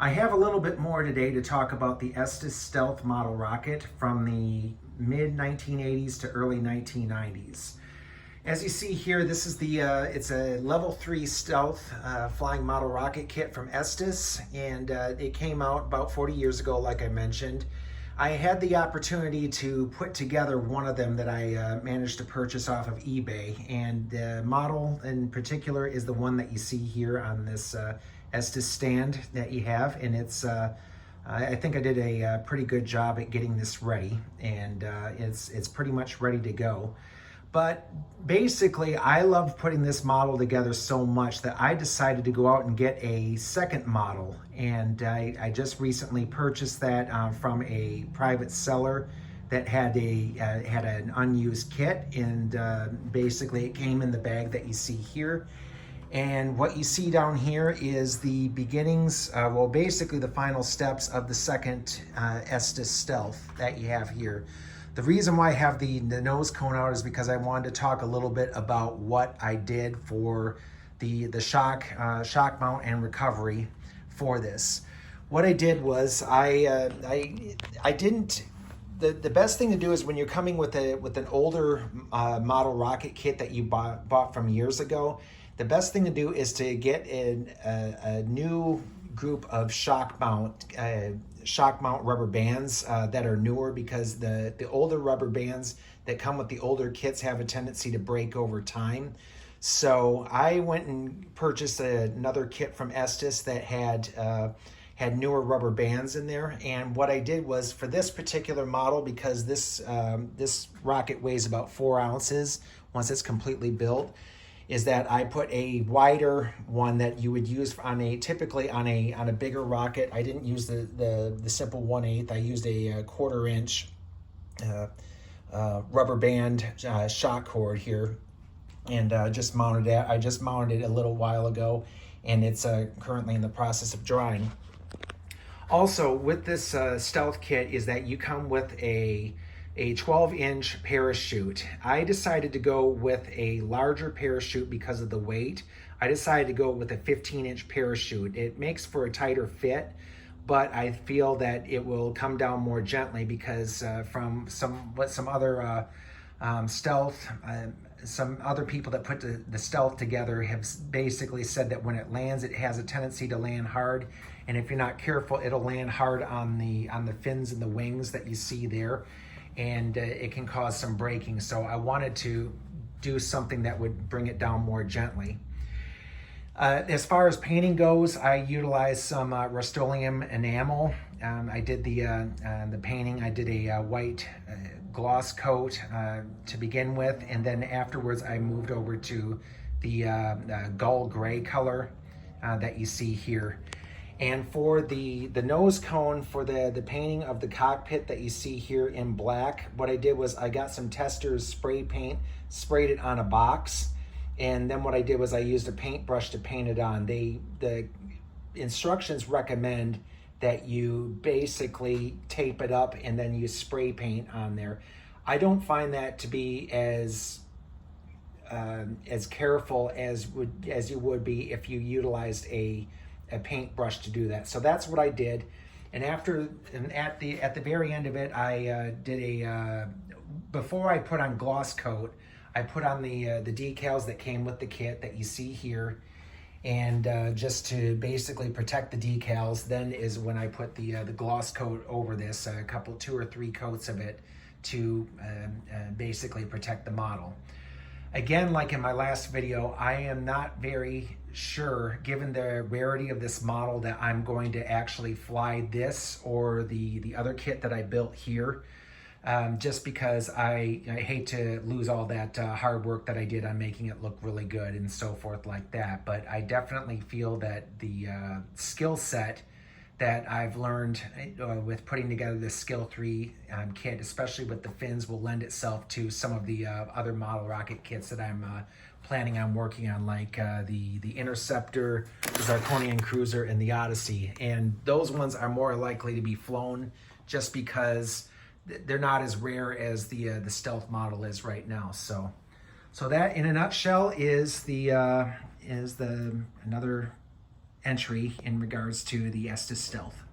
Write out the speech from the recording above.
I have a little bit more today to talk about the Estes Stealth model rocket from the mid 1980s to early 1990s. As you see here, this is it's a level 3 stealth flying model rocket kit from Estes, and it came out about 40 years ago, like I mentioned. I had the opportunity to put together one of them that I managed to purchase off of eBay, and the model in particular is the one that you see here on this Estes stand that you have, and I think I did a pretty good job at getting this ready, and it's pretty much ready to go. But basically, I love putting this model together so much that I decided to go out and get a second model. And I just recently purchased that from a private seller that had an unused kit. And basically, it came in the bag that you see here. And what you see down here is the beginnings, well, basically the final steps of the second Estes Stealth that you have here. The reason why I have the nose cone out is because I wanted to talk a little bit about what I did for the shock mount and recovery for this. What I did was I didn't. The best thing to do is when you're coming with an older model rocket kit that you bought from years ago, the best thing to do is to get a new group of shock mount rubber bands that are newer, because the older rubber bands that come with the older kits have a tendency to break over time. So I went and purchased another kit from Estes that had newer rubber bands in there. And what I did was, for this particular model, because this rocket weighs about 4 ounces once it's completely built, is that I put a wider one that you would use typically on a bigger rocket. I didn't use the simple 1/8. I used a 1/4 inch rubber band shock cord here, and just mounted it. I just mounted it a little while ago, and it's currently in the process of drying. Also, with this stealth kit is that you come with a 12-inch parachute. I decided to go with a larger parachute because of the weight. I decided to go with a 15-inch parachute. It makes for a tighter fit, but I feel that it will come down more gently because from some other some other people that put the stealth together have basically said that when it lands, it has a tendency to land hard, and if you're not careful, it'll land hard on the fins and the wings that you see there, and it can cause some breaking. So I wanted to do something that would bring it down more gently. As far as painting goes, I utilized some Rust-Oleum enamel. I did the painting. I did a white gloss coat to begin with, and then afterwards I moved over to the gull gray color that you see here. And for the nose cone, for the painting of the cockpit that you see here in black, what I did was I got some Testors spray paint, sprayed it on a box, and then what I did was I used a paintbrush to paint it on. The instructions recommend that you basically tape it up and then you spray paint on there. I don't find that to be as careful as you would be if you utilized a paintbrush to do that. So that's what I did. And at the very end of it, I did before I put on gloss coat, I put on the decals that came with the kit that you see here, and just to basically protect the decals. Then is when I put the gloss coat over this, 2 or 3 coats of it to basically protect the model. Again, like in my last video, I am not very sure, given the rarity of this model, that I'm going to actually fly this or the other kit that I built here, just because I hate to lose all that hard work that I did on making it look really good and so forth like that. But I definitely feel that the skill set that I've learned with putting together this Skill 3 kit, especially with the fins, will lend itself to some of the other model rocket kits that I'm planning on working on, like the Interceptor, the Zirconian Cruiser, and the Odyssey. And those ones are more likely to be flown just because they're not as rare as the Stealth model is right now. So that, in a nutshell, is another entry in regards to the Estes Stealth.